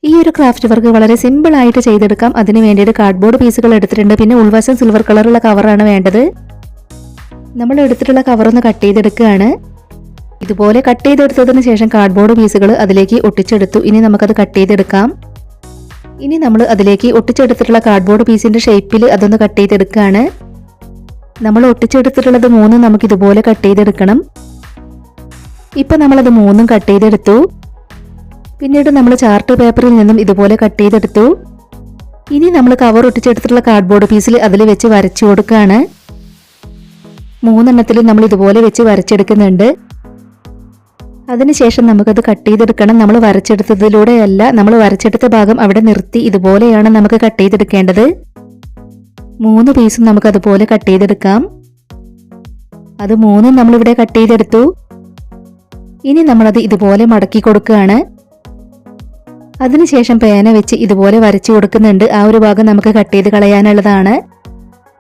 ഈ ഒരു craft work വളരെ സിമ്പിൾ ആയിട്ട് ചെയ്തെടുക്കാം. അതിന് വേണ്ടിയിട്ട് കാർഡ്ബോർഡ് പീസുകൾ എടുത്തിട്ടുണ്ട്. പിന്നെ ഉൾവശം സിൽവർ കളറുള്ള കവറാണ് വേണ്ടത്. നമ്മൾ എടുത്തിട്ടുള്ള കവർ ഒന്ന് കട്ട് ചെയ്തെടുക്കുകയാണ്. ഇതുപോലെ കട്ട് ചെയ്തെടുത്തതിന് ശേഷം കാർഡ്ബോർഡ് പീസുകൾ അതിലേക്ക് ഒട്ടിച്ചെടുത്തു. ഇനി നമുക്കത് കട്ട് ചെയ്തെടുക്കാം. ഇനി നമ്മൾ അതിലേക്ക് ഒട്ടിച്ചെടുത്തിട്ടുള്ള കാർഡ്ബോർഡ് പീസിന്റെ ഷേപ്പിൽ അതൊന്ന് കട്ട് ചെയ്തെടുക്കുകയാണ്. നമ്മൾ ഒട്ടിച്ചെടുത്തിട്ടുള്ളത് 3 നമുക്ക് ഇതുപോലെ കട്ട് ചെയ്തെടുക്കണം. ഇപ്പൊ നമ്മളത് 3 കട്ട് ചെയ്തെടുത്തു. പിന്നീട് നമ്മൾ ചാർട്ട് പേപ്പറിൽ നിന്നും ഇതുപോലെ കട്ട് ചെയ്തെടുത്തു. ഇനി നമ്മൾ കവർ ഒട്ടിച്ചെടുത്തിട്ടുള്ള കാർഡ്ബോർഡ് പീസിൽ അതിൽ വെച്ച് വരച്ചു കൊടുക്കുകയാണ്. 3 എണ്ണത്തിൽ നമ്മൾ ഇതുപോലെ വെച്ച് വരച്ചെടുക്കുന്നുണ്ട്. അതിനുശേഷം നമുക്കത് കട്ട് ചെയ്തെടുക്കണം. നമ്മൾ വരച്ചെടുത്തതിലൂടെയല്ല, നമ്മൾ വരച്ചെടുത്ത ഭാഗം അവിടെ നിർത്തി ഇതുപോലെയാണ് നമുക്ക് കട്ട് ചെയ്തെടുക്കേണ്ടത്. 3 പീസും നമുക്ക് അതുപോലെ കട്ട് ചെയ്തെടുക്കാം. അത് 3 നമ്മളിവിടെ കട്ട് ചെയ്തെടുത്തു. ഇനി നമ്മളത് ഇതുപോലെ മടക്കി കൊടുക്കുകയാണ്. അതിനുശേഷം പേന വെച്ച് ഇതുപോലെ വരച്ചു കൊടുക്കുന്നുണ്ട്. ആ ഒരു ഭാഗം നമുക്ക് കട്ട് ചെയ്ത് കളയാനുള്ളതാണ്.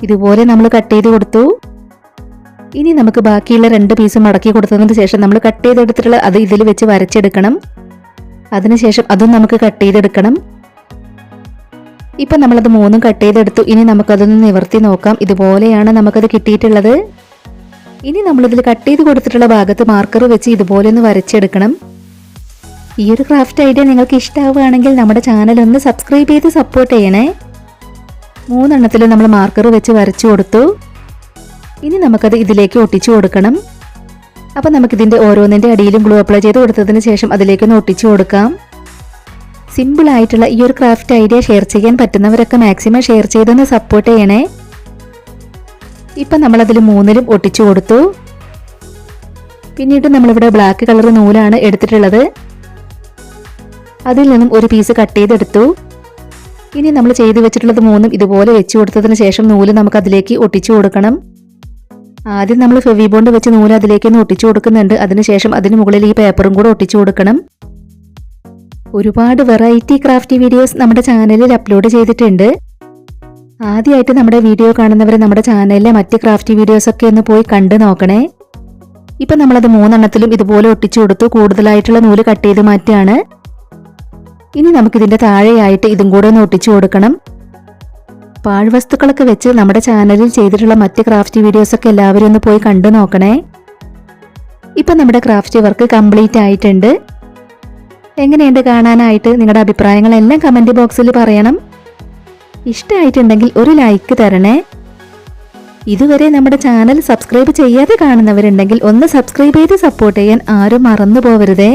ഇതുപോലെ നമ്മൾ കട്ട് ചെയ്ത് കൊടുത്തു. ഇനി നമുക്ക് ബാക്കിയുള്ള 2 പീസ് മടക്കി കൊടുത്തതിന് ശേഷം നമ്മൾ കട്ട് ചെയ്തെടുത്തിട്ടുള്ള അത് ഇതിൽ വെച്ച് വരച്ചെടുക്കണം. അതിനുശേഷം അതും നമുക്ക് കട്ട് ചെയ്തെടുക്കണം. ഇപ്പൊ നമ്മളത് 3 കട്ട് ചെയ്തെടുത്തു. ഇനി നമുക്കതൊന്ന് നിവർത്തി നോക്കാം. ഇതുപോലെയാണ് നമുക്കത് കിട്ടിയിട്ടുള്ളത്. ഇനി നമ്മളിതിൽ കട്ട് ചെയ്ത് കൊടുത്തിട്ടുള്ള ഭാഗത്ത് മാർക്കർ വെച്ച് ഇതുപോലെ ഒന്ന് വരച്ചെടുക്കണം. ഈ ഒരു ക്രാഫ്റ്റ് ഐഡിയ നിങ്ങൾക്ക് ഇഷ്ടമാവുകയാണെങ്കിൽ നമ്മുടെ ചാനൽ ഒന്ന് സബ്സ്ക്രൈബ് ചെയ്ത് സപ്പോർട്ട് ചെയ്യണേ. 3 എണ്ണത്തിൽ നമ്മൾ മാർക്കർ വെച്ച് വരച്ചു കൊടുത്തു. ഇനി നമുക്കത് ഇതിലേക്ക് ഒട്ടിച്ചു കൊടുക്കണം. അപ്പം നമുക്കിതിൻ്റെ ഓരോന്നിൻ്റെ അടിയിലും ഗ്ലൂ അപ്ലൈ ചെയ്ത് കൊടുത്തതിന് ശേഷം അതിലേക്കൊന്ന് ഒട്ടിച്ചു കൊടുക്കാം. സിമ്പിൾ ആയിട്ടുള്ള ഈ ഒരു ക്രാഫ്റ്റ് ഐഡിയ ഷെയർ ചെയ്യാൻ പറ്റുന്നവരൊക്കെ മാക്സിമം ഷെയർ ചെയ്തൊന്ന് സപ്പോർട്ട് ചെയ്യണേ. ഇപ്പം നമ്മളതിൽ 3ലും ഒട്ടിച്ചു കൊടുത്തു. പിന്നീട് നമ്മളിവിടെ ബ്ലാക്ക് കളർ നൂലാണ് എടുത്തിട്ടുള്ളത്. അതിൽ നിന്നും ഒരു പീസ് കട്ട് ചെയ്തെടുത്തു. ഇനി നമ്മൾ ചെയ്ത് വെച്ചിട്ടുള്ളത് 3ഉം ഇതുപോലെ വെച്ചു കൊടുത്തതിന് ശേഷം നൂല് നമുക്ക് അതിലേക്ക് ഒട്ടിച്ചു കൊടുക്കണം. ആദ്യം നമ്മൾ ഫെവി ബോണ്ട് വെച്ച് നൂല് അതിലേക്കൊന്ന് ഒട്ടിച്ചു കൊടുക്കുന്നുണ്ട്. അതിനുശേഷം അതിന് മുകളിൽ ഈ പേപ്പറും കൂടെ ഒട്ടിച്ചു കൊടുക്കണം. ഒരുപാട് വെറൈറ്റി ക്രാഫ്റ്റ് വീഡിയോസ് നമ്മുടെ ചാനലിൽ അപ്ലോഡ് ചെയ്തിട്ടുണ്ട്. ആദ്യമായിട്ട് നമ്മുടെ വീഡിയോ കാണുന്നവർ നമ്മുടെ ചാനലിലെ മറ്റ് ക്രാഫ്റ്റ് വീഡിയോസ് ഒക്കെ ഒന്ന് പോയി കണ്ടു നോക്കണേ. ഇപ്പം നമ്മളത് 3 എണ്ണത്തിലും ഇതുപോലെ ഒട്ടിച്ചു കൊടുത്തു. കൂടുതലായിട്ടുള്ള നൂല് കട്ട് ചെയ്ത് മാറ്റുകയാണ്. ഇനി നമുക്കിതിൻ്റെ താഴെയായിട്ട് ഇതും കൂടെ ഒന്ന് ഒട്ടിച്ചു കൊടുക്കണം. പാഴ്വസ്തുക്കളൊക്കെ വെച്ച് നമ്മുടെ ചാനലിൽ ചെയ്തിട്ടുള്ള മറ്റ് ക്രാഫ്റ്റ് വീഡിയോസ് ഒക്കെ എല്ലാവരും ഒന്ന് പോയി കണ്ടു നോക്കണേ. ഇപ്പം നമ്മുടെ ക്രാഫ്റ്റ് വർക്ക് കംപ്ലീറ്റ് ആയിട്ടുണ്ട്. എങ്ങനെയുണ്ട് കാണാനായിട്ട്? നിങ്ങളുടെ അഭിപ്രായങ്ങളെല്ലാം കമൻറ്റ് ബോക്സിൽ പറയണം. ഇഷ്ടമായിട്ടുണ്ടെങ്കിൽ ഒരു ലൈക്ക് തരണേ. ഇതുവരെ നമ്മുടെ ചാനൽ സബ്സ്ക്രൈബ് ചെയ്യാതെ കാണുന്നവരുണ്ടെങ്കിൽ ഒന്ന് സബ്സ്ക്രൈബ് ചെയ്ത് സപ്പോർട്ട് ചെയ്യാൻ ആരും മറന്നു പോകരുതേ.